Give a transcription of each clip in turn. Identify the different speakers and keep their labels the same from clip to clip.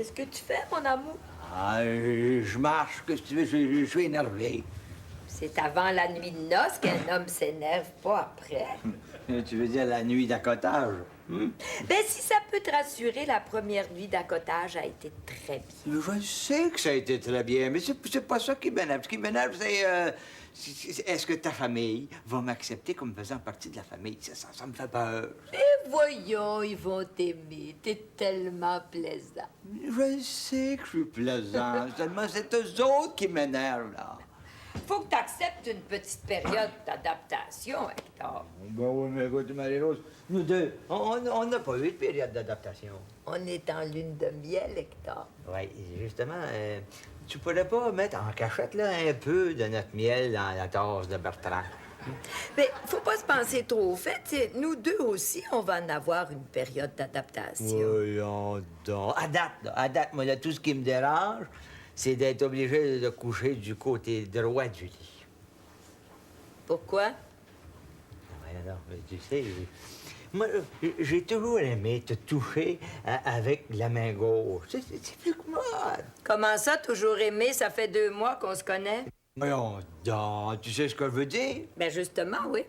Speaker 1: Qu'est-ce que tu fais, mon amour?
Speaker 2: Ah, je marche, qu'est-ce que tu veux, je suis énervé.
Speaker 1: C'est avant la nuit de noces qu'un homme s'énerve, pas après.
Speaker 2: Tu veux dire la nuit d'accotage?
Speaker 1: Ben, si ça peut te rassurer, la première nuit d'accotage a été très bien.
Speaker 2: Je sais que ça a été très bien, mais c'est pas ça qui m'énerve. Ce qui m'énerve, c'est... est-ce que ta famille va m'accepter comme faisant partie de la famille? Ça me fait peur.
Speaker 1: Et voyons, ils vont t'aimer. T'es tellement plaisant.
Speaker 2: Je sais que je suis plaisant. Seulement, c'est eux autres qui m'énervent, là.
Speaker 1: Faut que tu acceptes une petite période d'adaptation, Hector.
Speaker 2: Ben oui, mais écoute, Marie-Rose, nous deux, on n'a pas eu de période d'adaptation.
Speaker 1: On est en lune de miel, Hector.
Speaker 2: Oui, justement, tu pourrais pas mettre en cachette, là, un peu de notre miel dans la tasse de Bertrand?
Speaker 1: Mais faut pas se penser trop au fait. T'sais, nous deux aussi, on va en avoir une période d'adaptation.
Speaker 2: Voyons donc. À date, moi, là, tout ce qui me dérange, c'est d'être obligé de coucher du côté droit du lit.
Speaker 1: Pourquoi?
Speaker 2: Non, tu sais, moi, j'ai toujours aimé te toucher avec la main gauche. C'est plus que moi.
Speaker 1: Comment ça, toujours aimé? Ça fait 2 mois qu'on se connaît.
Speaker 2: Voyons donc, tu sais ce que je veux dire?
Speaker 1: Ben justement, oui.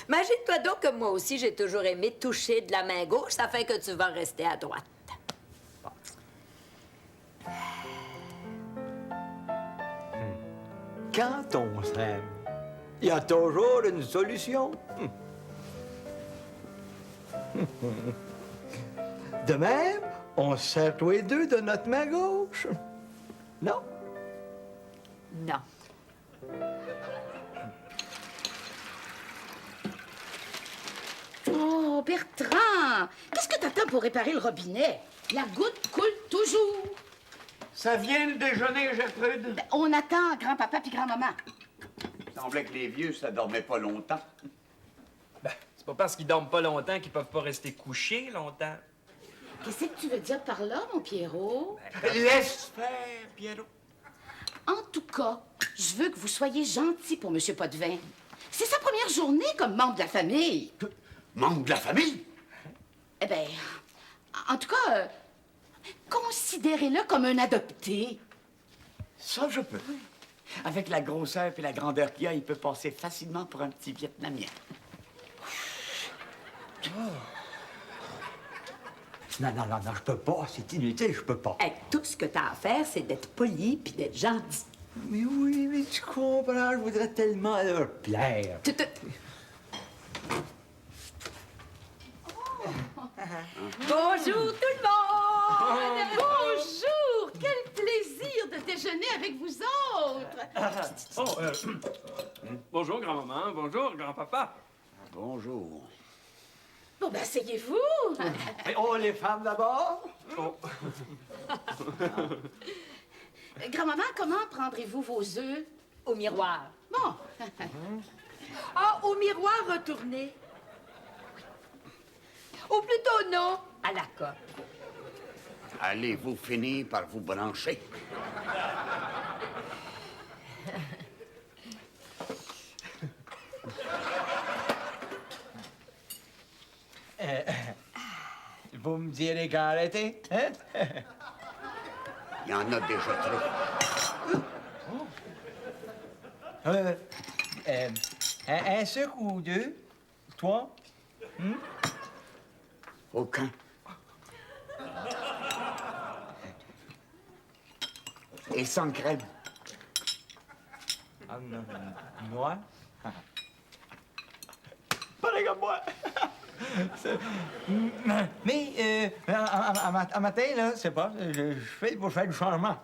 Speaker 1: Imagine-toi donc que moi aussi, j'ai toujours aimé toucher de la main gauche. Ça fait que tu vas rester à droite.
Speaker 2: Quand on s'aime, il y a toujours une solution. De même, on se serre tous les deux de notre main gauche. Non?
Speaker 1: Non.
Speaker 3: Oh, Bertrand! Qu'est-ce que t'attends pour réparer le robinet? La goutte coule toujours.
Speaker 4: Ça vient le déjeuner, Gertrude?
Speaker 3: Ben, on attend grand-papa puis grand-maman.
Speaker 4: Il semblait que les vieux, ça dormait pas longtemps.
Speaker 5: Ben, c'est pas parce qu'ils dorment pas longtemps qu'ils peuvent pas rester couchés longtemps.
Speaker 3: Qu'est-ce que tu veux dire par là, mon Pierrot?
Speaker 4: Laisse faire, Pierrot.
Speaker 3: En tout cas, je veux que vous soyez gentil pour M. Potvin. C'est sa première journée comme membre de la famille.
Speaker 4: Membre de la famille?
Speaker 3: Eh bien, en tout cas, considérez-le comme un adopté.
Speaker 4: Ça, je peux. Avec la grosseur et la grandeur qu'il a, il peut passer facilement pour un petit Vietnamien.
Speaker 2: Non, je peux pas. C'est inutile, je peux pas.
Speaker 1: Hey, tout ce que t'as à faire, c'est d'être poli puis d'être gentil.
Speaker 2: Mais oui, mais tu comprends, je voudrais tellement leur plaire.
Speaker 1: Bonjour tout le monde!
Speaker 3: Bonjour! Quel plaisir de déjeuner avec vous autres!
Speaker 5: Bonjour, grand-maman. Bonjour, grand-papa.
Speaker 4: Bonjour.
Speaker 3: Bon, ben, asseyez-vous.
Speaker 2: Oh, les femmes d'abord?
Speaker 3: Grand-maman, comment prendrez-vous vos œufs?
Speaker 1: Au miroir.
Speaker 3: Bon.
Speaker 1: Ah, au miroir retourné. Ou plutôt non, à la coque.
Speaker 4: Allez-vous finir par vous brancher?
Speaker 2: Vous me direz qu'arrêter, hein?
Speaker 4: Il y en a déjà trop.
Speaker 2: Un sucre ou deux? Toi?
Speaker 4: Aucun. Et sans crème.
Speaker 2: Ah, non. Moi? Pareil comme moi. Mais, un matin, là, c'est pas, je fais pour faire du changement.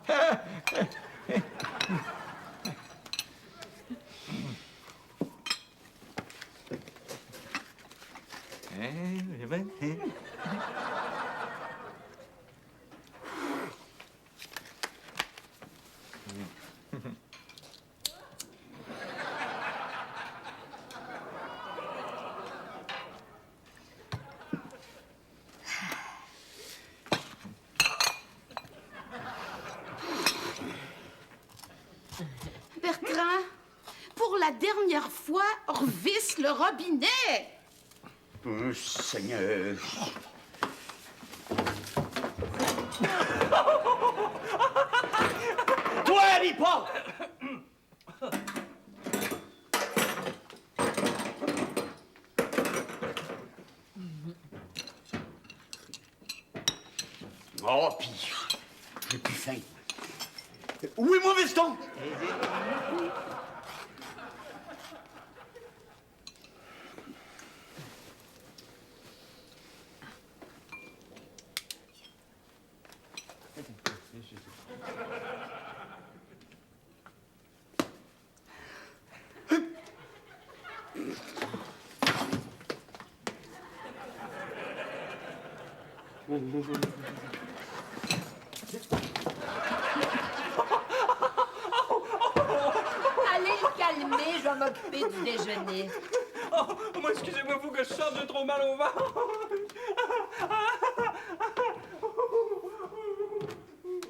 Speaker 3: Bertrand, pour la dernière fois, revisse le robinet.
Speaker 4: Seigneur. Oh, pis j'ai plus faim. Où est mon veston?
Speaker 1: Allez le calmer, je vais m'occuper du déjeuner.
Speaker 5: Oh, moi, excusez-moi, vous que je sorte, j'ai trop mal au ventre.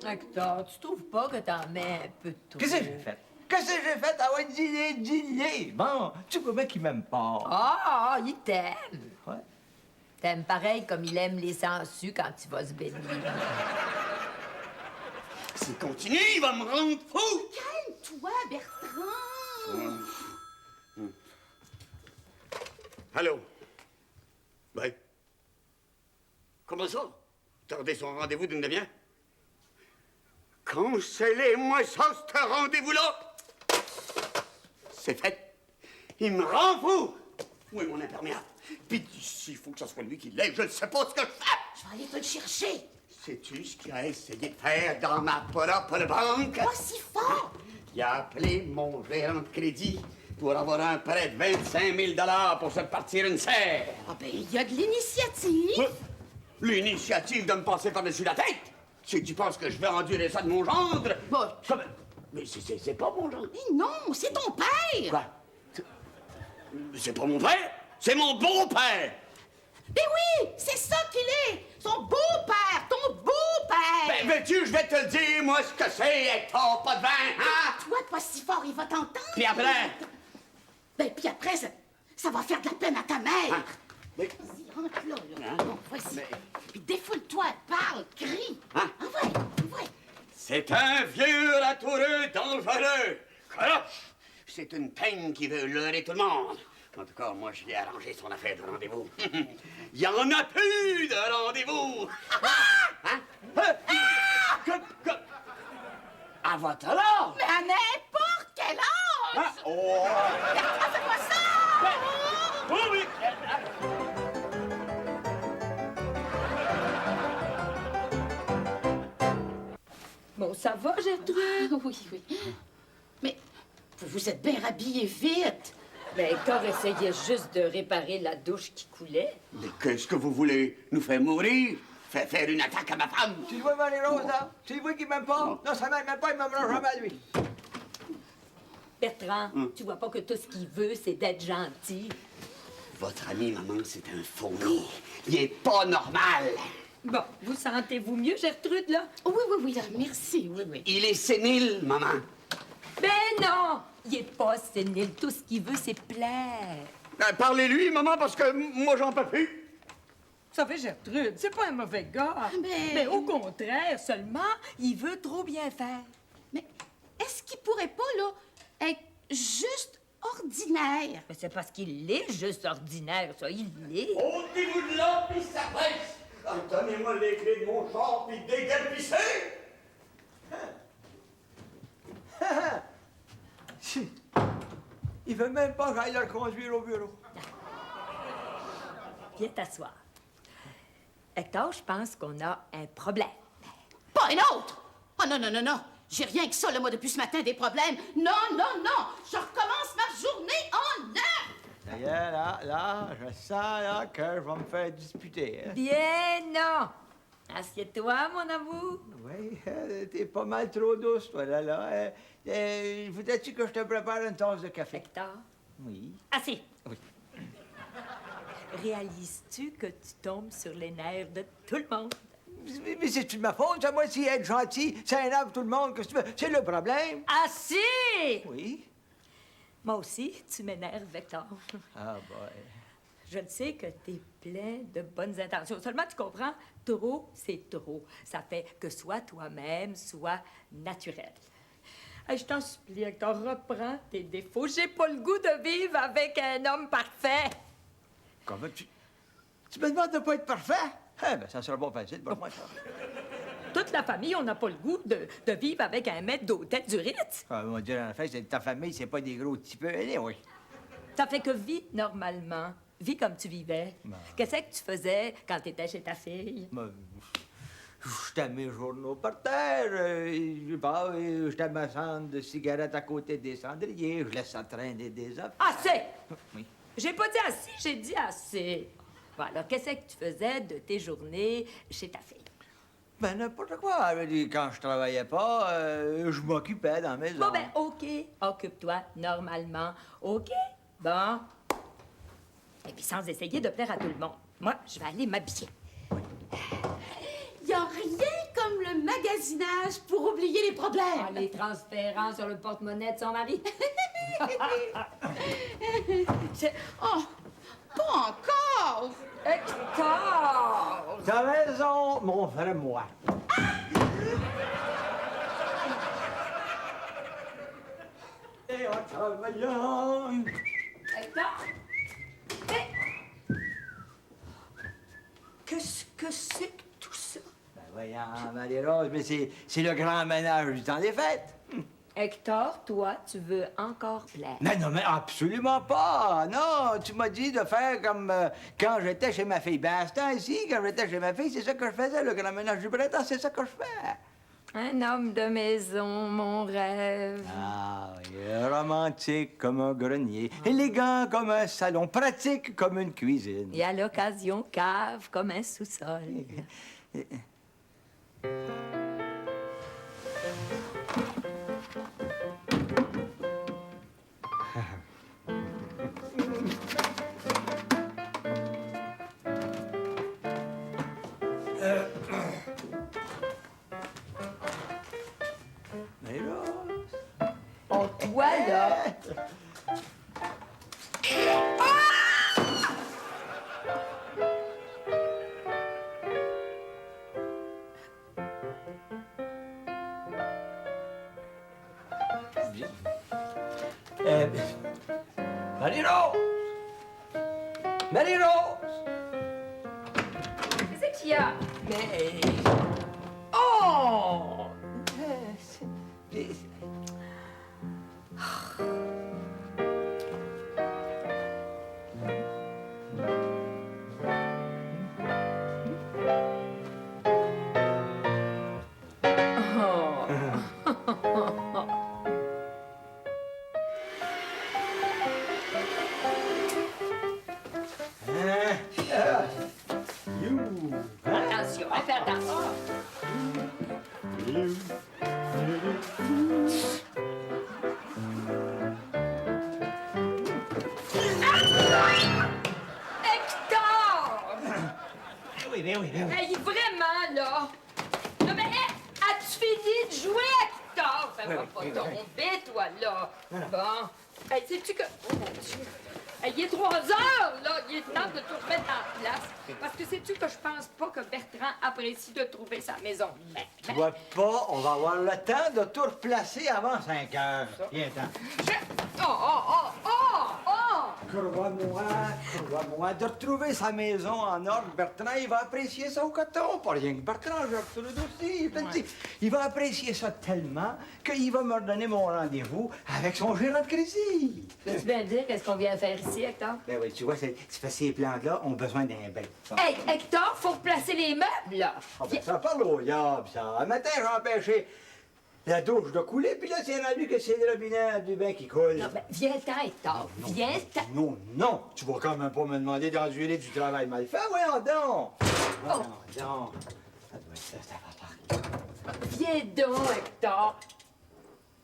Speaker 1: Hector, tu trouves pas que t'en mets un peu de trop?
Speaker 2: Qu'est-ce que j'ai fait? Qu'est-ce que j'ai fait? Ah ouais, dis-le. Bon, tu vois bien qu'il m'aime pas.
Speaker 1: Ah, il t'aime.
Speaker 2: Ouais.
Speaker 1: T'aimes pareil comme il aime les sangsues quand tu vas se baigner.
Speaker 4: S'il continue, il va me rendre fou!
Speaker 3: Calme-toi, Bertrand.
Speaker 4: Allô? Oui. Comment ça? Tarder son rendez-vous d'une demi-heure? Cancellez-moi ça, ce rendez-vous-là! C'est fait. Il me rend fou! Où est mon imperméable? Puis s'il faut que ce soit lui qui l'ait, je ne sais pas ce que je fais!
Speaker 3: Je vais aller te le chercher.
Speaker 4: Sais-tu ce qu'il a essayé de faire dans ma propre banque?
Speaker 3: Pas si fort.
Speaker 4: Il a appelé mon gérant de crédit pour avoir un prêt de 25 000 pour se partir une serre.
Speaker 3: Ah ben, il y a de l'initiative.
Speaker 4: L'initiative de me passer par-dessus la tête? Si tu penses que je vais endurer ça de mon gendre?
Speaker 3: Bon.
Speaker 4: Mais c'est pas mon gendre.
Speaker 3: Mais non, c'est ton père.
Speaker 4: Quoi? C'est pas mon père? C'est mon beau-père!
Speaker 3: Ben oui, c'est ça qu'il est. Son beau-père, ton beau-père.
Speaker 4: Ben, veux-tu, je vais te le dire, moi, ce que c'est, Hector, pas de vin, hein?
Speaker 3: Toi, pas si fort, il va t'entendre.
Speaker 4: Puis après?
Speaker 3: Ben, puis après, ça va faire de la peine à ta mère.
Speaker 4: Hein? Mais-
Speaker 3: Vas-y, rentre là.
Speaker 4: Hein?
Speaker 3: Bon, voici.
Speaker 4: Mais-
Speaker 3: Puis défoule-toi, parle, crie.
Speaker 4: Hein?
Speaker 3: Envoie.
Speaker 4: C'est un vieux ratoureux dangereux. Croche! C'est une peine qui veut leurrer tout le monde. En tout cas, moi, je l'ai arrangé son affaire de rendez-vous. Il y en a plus de rendez-vous! Hein? À votre âge!
Speaker 3: Mais à n'importe quel âge.
Speaker 4: Hein? Oh!
Speaker 3: Fais-moi ça.
Speaker 4: Oh oui!
Speaker 1: Bon, ça va, Gertrude?
Speaker 3: Oui. Mais vous vous êtes bien rhabillé vite.
Speaker 1: Ben, Hector essayait juste de réparer la douche qui coulait.
Speaker 4: Mais qu'est-ce que vous voulez? Nous faire mourir? Faire une attaque à ma femme?
Speaker 2: Tu le vois, Marie-Rose, là? Tu le vois qu'il m'aime pas? Non, ça m'aime pas, il m'aimera jamais, lui.
Speaker 1: Bertrand, tu vois pas que tout ce qu'il veut, c'est d'être gentil?
Speaker 4: Votre ami, maman, c'est un fourmi. Il est pas normal.
Speaker 1: Bon, vous sentez-vous mieux, Gertrude, là?
Speaker 3: Oui, merci, oui.
Speaker 4: Il est sénile, maman.
Speaker 1: Ben non! Il est pas sénile. Tout ce qu'il veut, c'est plaire.
Speaker 4: Parlez-lui, maman, parce que moi, j'en peux plus.
Speaker 1: Vous savez, Gertrude, c'est pas un mauvais gars.
Speaker 3: Mais
Speaker 1: au contraire, seulement, il veut trop bien faire.
Speaker 3: Mais est-ce qu'il pourrait pas, là, être juste ordinaire?
Speaker 1: Mais c'est parce qu'il est juste ordinaire, ça. Il l'est.
Speaker 4: Ôtez-vous de là, puis ça presse. Donnez-moi les clés de mon char, puis déguerpissez.
Speaker 2: Il veut même pas que j'aille le conduire au bureau.
Speaker 1: Viens t'asseoir. Hector, je pense qu'on a un problème.
Speaker 3: Pas un autre! Oh non. J'ai rien que ça, là, moi, depuis ce matin, des problèmes. Non. Je recommence ma journée en neuf.
Speaker 2: D'ailleurs, là, je sens, là, que je vais me faire disputer. Hein?
Speaker 1: Bien non! Assieds-toi, mon amour.
Speaker 2: Oui, t'es pas mal trop douce, toi, là. Voudrais-tu que je te prépare une tasse de café?
Speaker 1: Hector,
Speaker 2: Oui.
Speaker 1: assis.
Speaker 2: Oui.
Speaker 1: Réalises-tu que tu tombes sur les nerfs de tout le monde?
Speaker 2: Mais c'est-tu de ma faute, ça? Moi, si être gentil, ça énerve tout le monde. Qu'est-ce que tu veux? C'est le problème.
Speaker 1: Assis!
Speaker 2: Oui.
Speaker 1: Moi aussi, tu m'énerves, Hector.
Speaker 2: Ah, boy.
Speaker 1: Je le sais que t'es plein de bonnes intentions. Seulement, tu comprends, trop, c'est trop. Ça fait que sois toi-même, sois naturel. Hey, je t'en supplie, Hector, reprends tes défauts. J'ai pas le goût de vivre avec un homme parfait.
Speaker 2: Comment tu me demandes de pas être parfait? Eh ben, ça sera pas facile pour moi, ça.
Speaker 1: toute la famille, on n'a pas le goût de vivre avec un maître d'hôtel du Ritz.
Speaker 2: Ah, mon Dieu, en fait, ta famille, c'est pas des gros petits peu. Allez, oui.
Speaker 1: Ça fait que vis normalement. Vis comme tu vivais. Qu'est-ce que tu faisais quand tu étais chez ta fille?
Speaker 2: J'étais mes journaux par terre, j'étais ma cendre de cigarette à côté des cendriers, je laisse traîner des affaires.
Speaker 1: Assez!
Speaker 2: Oui.
Speaker 1: J'ai pas dit assez, j'ai dit assez. Bon, alors, qu'est-ce que tu faisais de tes journées chez ta fille?
Speaker 2: Ben, n'importe quoi. Quand je travaillais pas, je m'occupais dans la maison.
Speaker 1: Bon, ben, OK. Occupe-toi normalement. OK? Bon. Et puis, sans essayer de plaire à tout le monde. Moi, je vais aller m'habiller.
Speaker 3: Y a rien comme le magasinage pour oublier les problèmes.
Speaker 1: Ah, les transférants sur le porte-monnaie de son mari.
Speaker 3: Oh, pas encore!
Speaker 1: Hector!
Speaker 2: T'as raison, mon frère, moi. Et en travaillant...
Speaker 1: Hector! Mais... Qu'est-ce que c'est que tout ça?
Speaker 2: Ben voyons, Marie-Rose, mais c'est le grand ménage du temps des fêtes.
Speaker 1: Hector, toi, tu veux encore plaire.
Speaker 2: Non, mais absolument pas. Non, tu m'as dit de faire comme quand j'étais chez ma fille. Ben, à ce temps-ci, quand j'étais chez ma fille, c'est ça que je faisais, le grand ménage du printemps, c'est ça que je fais.
Speaker 1: Un homme de maison, mon rêve.
Speaker 2: Ah oui, romantique comme un grenier, élégant comme un salon, pratique comme une cuisine.
Speaker 1: Et à l'occasion, cave comme un sous-sol. Oh, toi, là!
Speaker 2: Marie-Rose! Marie-Rose!
Speaker 1: Qu'est-ce qu'il y a?
Speaker 2: Mais...
Speaker 1: Oh! Attention, hein, fais attention. Hector!
Speaker 2: Oui.
Speaker 1: Hey, vraiment, là! Non, mais hey, as-tu fini de jouer, Hector? Fais-moi pas tomber, toi, là. Bon. Hey, sais-tu que... Oh, mon Dieu. Hey, il est 3 heures, là. Il est temps de tout remettre en place. Parce que sais-tu que je pense pas que Bertrand apprécie de trouver sa maison.
Speaker 2: Tu vois pas, on va avoir le temps de tout replacer avant 5 heures. Viens-t'en. Crois-moi, de retrouver sa maison en ordre, Bertrand, il va apprécier son coton. Pas rien que Bertrand, Gertrude aussi. Il va apprécier ça tellement qu'il va me redonner mon rendez-vous avec son gérant de crédit.
Speaker 1: Peux-tu bien dire qu'est-ce qu'on vient faire ici, Hector?
Speaker 2: Ben oui, tu vois, c'est parce que ces plantes-là ont besoin d'un bain.
Speaker 1: Hey, Hector, faut replacer les meubles, là.
Speaker 2: Ah ben, ça parle au diable, ça. Un matin, j'ai empêché la douche de couler, puis là, c'est rendu que c'est le robinet du bain qui coule.
Speaker 1: Non, ben, viens-t'en, Hector. Viens-t'en.
Speaker 2: Non, tu vas quand même pas me demander d'endurer du travail mal fait, voyons donc. Voyons donc. Ça doit être ça va pas.
Speaker 1: Viens donc, Hector.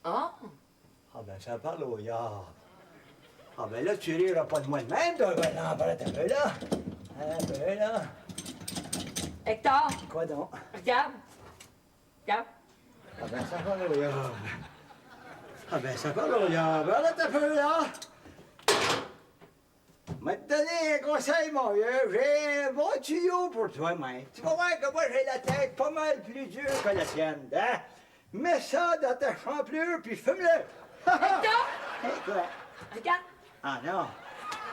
Speaker 1: Ah?
Speaker 2: Ah ben, ça parle au diable. Ah ben là, tu riras pas de moi de même, toi. Ben non, ben, un peu là. Un peu là.
Speaker 1: Hector,
Speaker 2: Quoi donc?
Speaker 1: regarde. Regarde.
Speaker 2: Ah ben, ça parle au diable. Ah ben, ça parle au diable. Arrête un peu là. Je vais te donner un conseil, mon vieux. J'ai un bon tuyau pour toi, mec. Tu vas voir que moi, j'ai la tête pas mal plus dure que la tienne, hein? Mets ça dans ta champlure, puis fume-le.
Speaker 1: Hector,
Speaker 2: Hey, quoi?
Speaker 1: regarde.
Speaker 2: Ah non.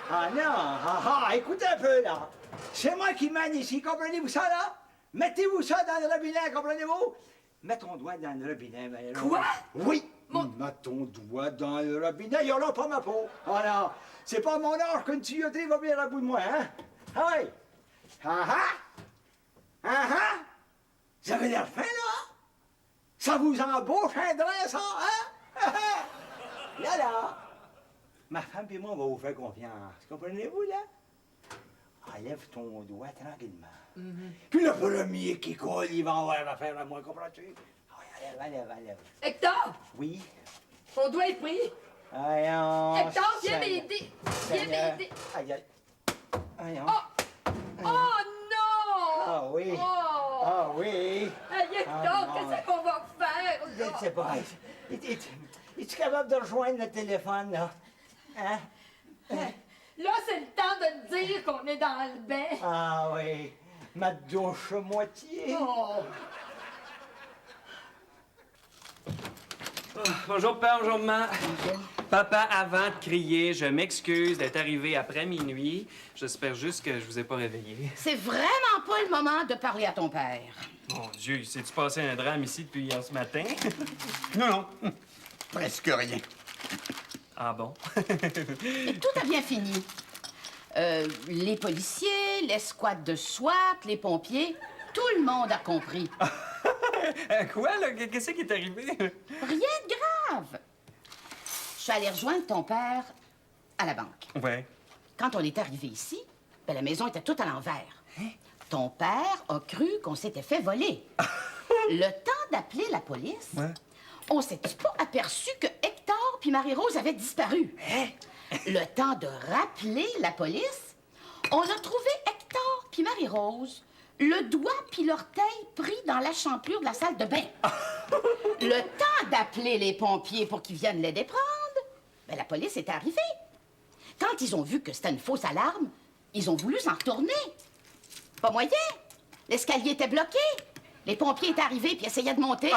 Speaker 2: Ah non. Ah, écoute un peu, là. C'est moi qui mène ici, comprenez-vous ça, là? Mettez-vous ça dans le robinet, comprenez-vous? Mets ton doigt dans le robinet, Marie-Rose.
Speaker 1: Quoi?
Speaker 2: Oui! Mets ton doigt dans le robinet, il y aura pas ma peau. Alors, c'est pas mon âge qu'une tuyauterie va venir à bout de moi, hein? Ah oui! Ah ah! Ah ah! Vous avez l'air fin, là? Ça vous embauche un drain, ça, hein? Ah ah! Là, là! Ma femme et moi, on va vous faire confiance. Comprenez-vous, là? Enlève ton doigt tranquillement. Puis le premier qui colle, il va avoir affaire à moi, comprends-tu? Ah oui, enlève.
Speaker 1: Hector,
Speaker 2: Oui?
Speaker 1: on doit être pris.
Speaker 2: Voyons.
Speaker 1: Hector, viens
Speaker 2: Seigneur.
Speaker 1: m'aider. Viens
Speaker 2: Seigneur.
Speaker 1: m'aider.
Speaker 2: Aïe, aïe. Voyons.
Speaker 1: Oh non!
Speaker 2: Ah oui.
Speaker 1: Oh!
Speaker 2: Ah oui.
Speaker 1: Hey, Hector,
Speaker 2: Ah, non.
Speaker 1: qu'est-ce qu'on va faire?
Speaker 2: Je ne sais pas. Es-tu capable de rejoindre le téléphone, là? Hein?
Speaker 1: Là, c'est le temps de te dire qu'on est dans le bain.
Speaker 2: Ah oui. Ma douche moitié.
Speaker 1: Oh!
Speaker 5: Bonjour, père, bonjour, maman. Papa, avant de crier, je m'excuse d'être arrivé après minuit. J'espère juste que je vous ai pas réveillé.
Speaker 3: C'est vraiment pas le moment de parler à ton père.
Speaker 5: Mon Dieu, s'est-tu passé un drame ici depuis hier ce matin?
Speaker 4: Non, presque rien.
Speaker 5: Ah bon?
Speaker 3: Et tout a bien fini. Les policiers, l'escouade de SWAT, les pompiers, tout le monde a compris.
Speaker 5: Quoi, là? Qu'est-ce qui est arrivé?
Speaker 3: Rien de grave. Je suis allée rejoindre ton père à la banque.
Speaker 5: Ouais.
Speaker 3: Quand on est arrivé ici, ben, la maison était toute à l'envers. Ton père a cru qu'on s'était fait voler. Le temps d'appeler la police,
Speaker 5: Ouais.
Speaker 3: on s'était pas aperçu que Hector puis Marie-Rose avaient disparu. Le temps de rappeler la police, on a trouvé Hector puis Marie-Rose, le doigt puis l'orteil pris dans la champlure de la salle de bain. Le temps d'appeler les pompiers pour qu'ils viennent les déprendre, ben, la police est arrivée. Quand ils ont vu que c'était une fausse alarme, ils ont voulu s'en retourner. Pas moyen. L'escalier était bloqué. Les pompiers étaient arrivés puis essayaient de monter.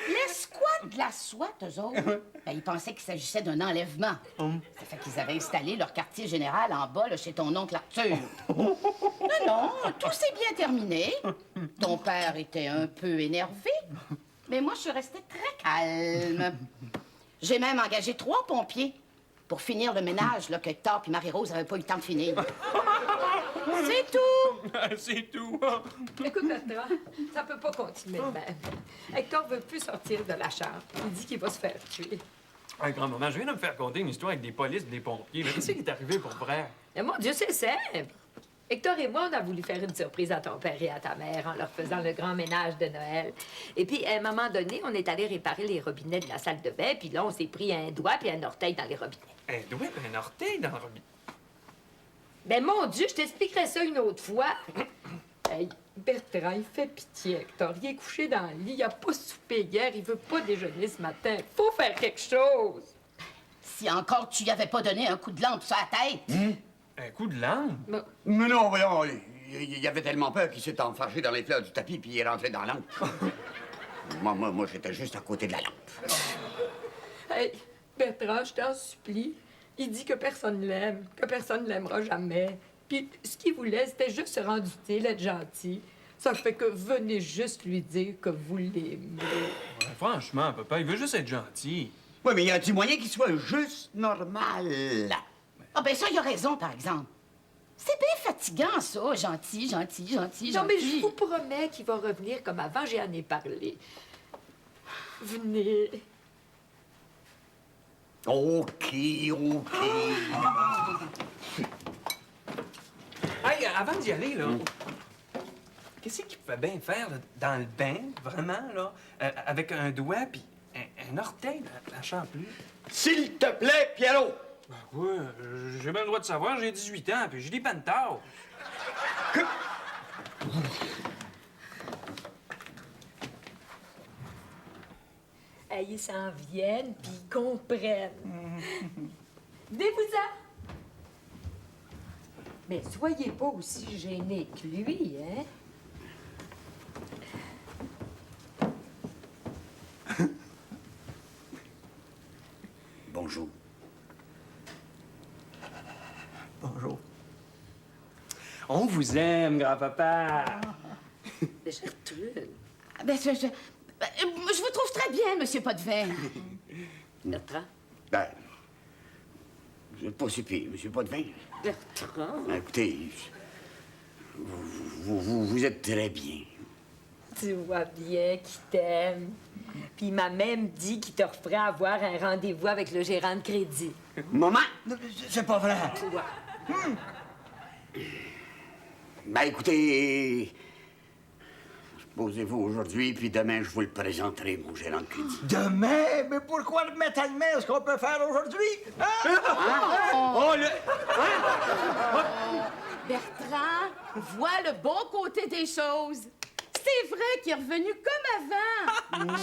Speaker 3: L'escouade de la SWAT, eux autres, ben, ils pensaient qu'il s'agissait d'un enlèvement. Ça fait qu'ils avaient installé leur quartier général en bas, là, chez ton oncle Arthur. Non, tout s'est bien terminé. Ton père était un peu énervé, mais moi, je suis restée très calme. J'ai même engagé 3 pompiers pour finir le ménage là, que Hector puis Marie-Rose n'avaient pas eu le temps de finir. C'est tout!
Speaker 5: C'est tout.
Speaker 1: Écoute, Bertrand, ça peut pas continuer de même. Hector veut plus sortir de la chambre. Il dit qu'il va se faire tuer.
Speaker 5: Hey, grand-maman, je viens de me faire conter une histoire avec des polices et des pompiers. Qu'est-ce qui est arrivé pour vrai?
Speaker 1: Mais mon Dieu, c'est simple. Hector et moi, on a voulu faire une surprise à ton père et à ta mère en leur faisant le grand ménage de Noël. Et puis, à un moment donné, on est allé réparer les robinets de la salle de bain, puis là, on s'est pris un doigt puis un orteil dans les robinets.
Speaker 5: Un doigt et un orteil dans le robinet.
Speaker 1: Ben, mon Dieu, je t'expliquerai ça une autre fois. Hey, Bertrand, il fait pitié, Hector. Il est couché dans le lit, il a pas soupé hier, il veut pas déjeuner ce matin. Faut faire quelque chose.
Speaker 3: Si encore tu y avais pas donné un coup de lampe sur la tête.
Speaker 5: Un coup de langue?
Speaker 4: Mais non, voyons, il avait tellement peur qu'il s'est enfargé dans les fleurs du tapis puis il est rentré dans la lampe. moi, j'étais juste à côté de la lampe.
Speaker 1: Hey, Bertrand, je t'en supplie. Il dit que personne l'aime, que personne ne l'aimera jamais. Puis ce qu'il voulait, c'était juste se rendre utile, être gentil. Ça fait que venez juste lui dire que vous l'aimez.
Speaker 5: Ouais, franchement, papa, il veut juste être gentil.
Speaker 4: Oui, mais y a-t-il moyen qu'il soit juste normal?
Speaker 3: Ah ben ça, il a raison, par exemple. C'est bien fatigant, ça, gentil.
Speaker 1: Non, mais je vous promets qu'il va revenir comme avant, j'en ai parlé. Venez.
Speaker 4: OK.
Speaker 5: Hey, avant d'y aller, là, qu'est-ce qu'il pouvait bien faire là, dans le bain, vraiment, là, avec un doigt puis un orteil dans la champlure?
Speaker 4: S'il te plaît, Pierrot!
Speaker 5: Ben ouais, j'ai bien le droit de savoir, j'ai 18 ans, puis j'ai des pantards.
Speaker 1: Hey, ils s'en viennent, puis ils comprennent. Venez-vous-en! Mais soyez pas aussi gênés que lui, hein?
Speaker 4: Bonjour.
Speaker 2: Bonjour.
Speaker 5: On vous aime, grand-papa.
Speaker 1: Gertrude.
Speaker 3: Ben, je vous trouve très bien, Monsieur Potvin.
Speaker 1: Bertrand.
Speaker 4: Ben, vous n'êtes pas si pire, monsieur Potvin.
Speaker 1: Bertrand.
Speaker 4: Ben, écoutez, vous êtes très bien.
Speaker 1: Tu vois bien qu'il t'aime. Puis il m'a même dit qu'il te referait avoir un rendez-vous avec le gérant de crédit.
Speaker 4: Maman!
Speaker 2: C'est pas vrai.
Speaker 1: Toi.
Speaker 4: Ben, écoutez, posez-vous aujourd'hui, puis demain, je vous le présenterai, mon gérant de crédit.
Speaker 2: Demain? Mais pourquoi le mettre à demain? Ce qu'on peut faire aujourd'hui? Hein?
Speaker 4: Oh, le...
Speaker 3: Bertrand, vois le bon côté des choses. C'est vrai qu'il est revenu comme avant.